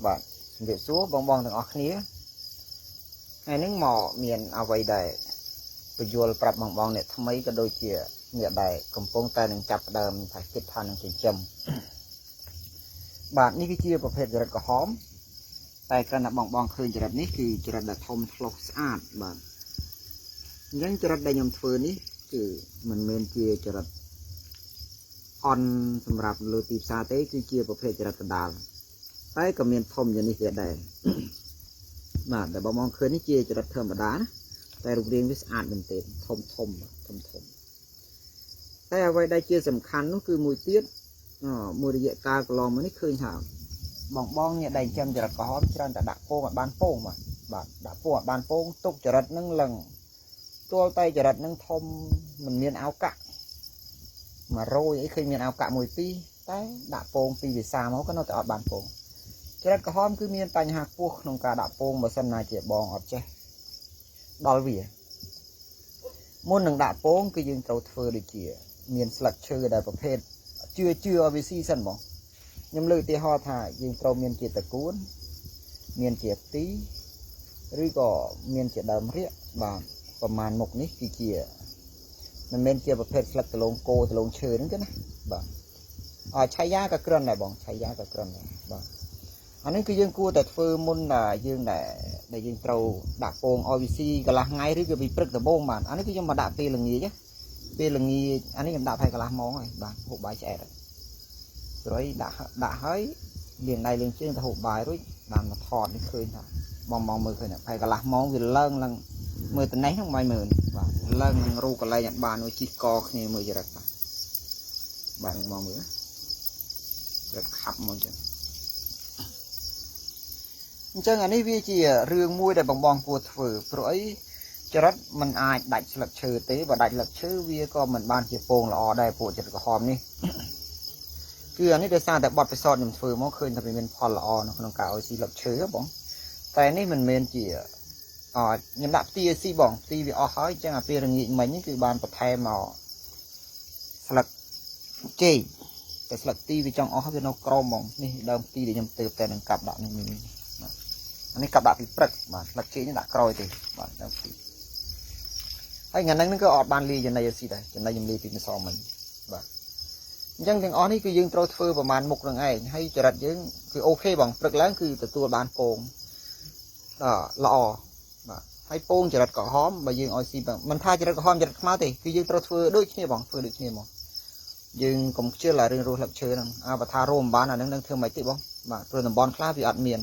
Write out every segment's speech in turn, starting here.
បាទជំរាបសួរបងបងទាំងអស់គ្នាថ្ងៃនេះមកមានអ្វីដែលបញ្យល់ប្រាប់បងបងអ្នកថ្មីក៏ដូចជាអ្នកដែលកំពុងតែនឹងចាប់ផ្ដើមថាគិតថានឹងចិញ្ចឹមបាទនេះគឺជាប្រភេទចរិតក្រហមតែគ្រាន់តែបងបងឃើញចរិតនេះគឺចរិតដែលធំធ្លុះស្អាតបាទអញ្ចឹងចរិតដែលខ្ញុំធ្វើនេះគឺមិនមែនជាចរិតអន់សម្រាប់លើទីផ្សារទេគឺជាប្រភេទចរិតកណ្ដាលតែក៏មានធំយ៉ាងនេះទៀតដែរបាទតែបងឃើញនេះជាចរិតធម្មតាណាតែរូបរាងវាស្អាតមែនទែនធំតែអ្វីដែលជាសំខាន់នោះគឺមួយទៀតមួយរយៈកាលកន្លងមកនេះឃើញថាបងអ្នកដែលចិញ្ចឹមចរិតក្រហមច្រើនតែដាក់ពងឲ្យបានពងបាទដាក់ពងឲ្យបានពងទុកចរិតនឹងឡើងទល់តែចរិតនឹងធំមិនមានឱកាស100អីឃើញមានឱកាស1 2តែដាក់ពងពីវិសាមកក៏នៅតែអត់បានពងចរិតក្រហមគឺមានបញ្ហាខ្ពស់ក្នុងការដាក់ពងបើសិនណាជាបងអត់ចេះដល់វាមុននឹងដាក់ពងគឺយើងត្រូវធ្វើដូចជាមានស្លឹកឈើដែលប្រភេទជឿឲ្យវាស៊ីសិនបងខ្ញុំលើកឧទាហរណ៍ថាយើងត្រូវមានជាតកួនមានជាផ្ទីឬក៏មានជាដើមរៀកបាទប្រមាណមុខនេះគឺជាមិនមែនជាប្រភេទស្លឹកដលងគោដលងឈើហ្នឹងទេណាបាទឆៃយ៉ាក៏ក្រិនដែរបងឆៃយ៉ាក៏ក្រិនដែរបាទអានេះគឺយើងគួរតែធ្វើមុនយើងដែលយើងត្រូវដាក់ពងឲ្យវាស៊ីកន្លះថ្ងៃឬក៏ពីព្រឹកដំបូងបាទអានេះគឺខ្ញុំមកដាក់ពេលល្ងាចពេលល្ងាចអានេះខ្ញុំដាក់ហើយកន្លះម៉ោងហើយបាទហូបបាយឆ្អែតហើយព្រោះដាក់ហើយលាងដៃលាងជើងទៅហូបបាយរួចបានមកថតនេះឃើញថាបងមើលឃើញហើយកន្លះម៉ោងវាឡើងមើលត្នេះហ្នឹងមិនមើលបាទឡើងនឹងរូបកន្លែងអត់បាននោះជីកកគ្នាមើលចរិតបាទបងមើលចរិតខាប់មកចឹងអញ្ចឹងអានេះវាជារឿងមួយដែលបងគួរធ្វើព្រោះអីចរិតมันអាចដាច់ស្លឹកឈើទេបើដាច់ស្លឹកឈើវាក៏មិនបានជាពងល្អដែរពួកចរិតក្រហមនេះគឺអានេះដោយសារតែបទពិសោធន៍ខ្ញុំធ្វើមកឃើញថាវាមានផលល្អនៅក្នុងការឲ្យស៊ីស្លឹកឈើបងតែនេះមិនមែនជាខ្ញុំដាក់ផ្ទីឲ្យស៊ីបងផ្ទីវាអស់ហើយអញ្ចឹងអាពេលរងាចមិញនេះគឺបានបន្ថែមមកស្លឹកចេកតែស្លឹកទីវាចង់អស់វានៅក្រោមបងនេះដើមផ្ទីដែលខ្ញុំទៅតែនឹងកាប់ដាក់នេះអានេះកាប់ដាក់ពីព្រឹកបាទស្លឹកចេកនេះដាក់ក្រោយទេបាទដើមផ្ទីហើយថ្ងៃហ្នឹងក៏អត់បានលាយចំណីឲ្យស៊ីដែរចំណីខ្ញុំលាយពីម្សិលមិញបាទអញ្ចឹងទាំងអស់នេះគឺយើងត្រូវធ្វើប្រមាណមុខនឹងឯងហើយចរិតយើងគឺអូខេបងព្រឹកឡើងគឺទទួលបានពងល្អបាទហើយពងចរិតក្រហមបើយើងឲ្យស៊ីមិនថាចរិតក្រហមចរិតខ្មៅទេគឺយើងត្រូវធ្វើដូចគ្នាបងធ្វើដូចគ្នាមកយើងកុំខ្ជិលរឿងរស់លឹកឈើហ្នឹងបើថារោមបានអាហ្នឹងនឹងធ្វើមិនទេបងបាទព្រោះតំបន់ខ្លះវាអត់មាន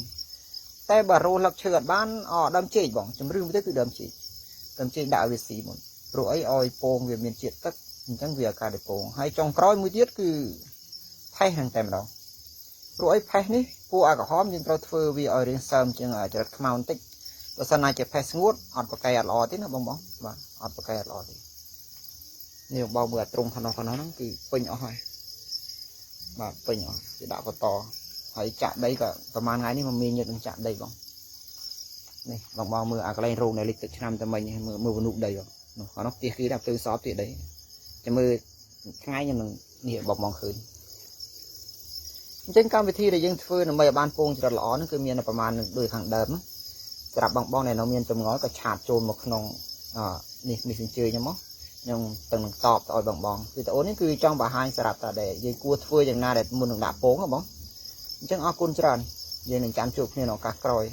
តែបើរស់លឹកឈើអត់បានដើមចេកបងជំរឿនទៅគឺដើមចេកដាក់ឲ្យវាស៊ីមុនព្រោះអីឲ្យពងវាមានជាតិទឹកអញ្ចឹងវាអាការដែលពងហើយចុងក្រោយមួយទៀតគឺផេះហ្នឹងតែម្ដងព្រោះអីផេះនេះពួកអាក្រហមយើងត្រូវធ្វើវាឲ្យរាងសើមជាងចរិតខ្មៅបន្តិចបើសិនណាជាផេះស្ងួតអត់ប្រកែអត់ល្អទេណាបងបាទអត់ប្រកែអត់ល្អទេនេះបងមើលអាត្រង់ខាងនោះហ្នឹងគឺពេញអស់ហើយបាទពេញអស់គេដាក់បន្តហើយចាក់ដីក៏ប្រហែលថ្ងៃនេះមកមានញឹកនឹងចាក់ដីបងនេះបងមើលអាកន្លែងរោងដែលលិចទឹកឆ្នាំតែមិញមើលវនុកដីបងនោះអានោះផ្ទះគេដាក់ទៅសອບទៀតដីចាំមើលថ្ងៃខ្ញុំនឹងនេះបងឃើញអញ្ចឹងកម្មវិធីដែលយើងធ្វើដើម្បីឲ្យបានពងចរិតល្អហ្នឹងគឺមានប្រមាណដូចខាងដើមសម្រាប់បងដែលនៅមានចម្ងល់ក៏ឆាតចូលមកក្នុងនេះអញ្ជើញខ្ញុំមកខ្ញុំទាំងនឹងតបទៅឲ្យបងវីដេអូនេះគឺចង់បង្ហាញសម្រាប់តែដែលយើងគួរធ្វើយ៉ាងណាដែលមុននឹងដាក់ពងហ៎បងអញ្ចឹងអរគុណច្រើនយើងនឹងចាំជួបគ្នានៅឱកាសក្រោយ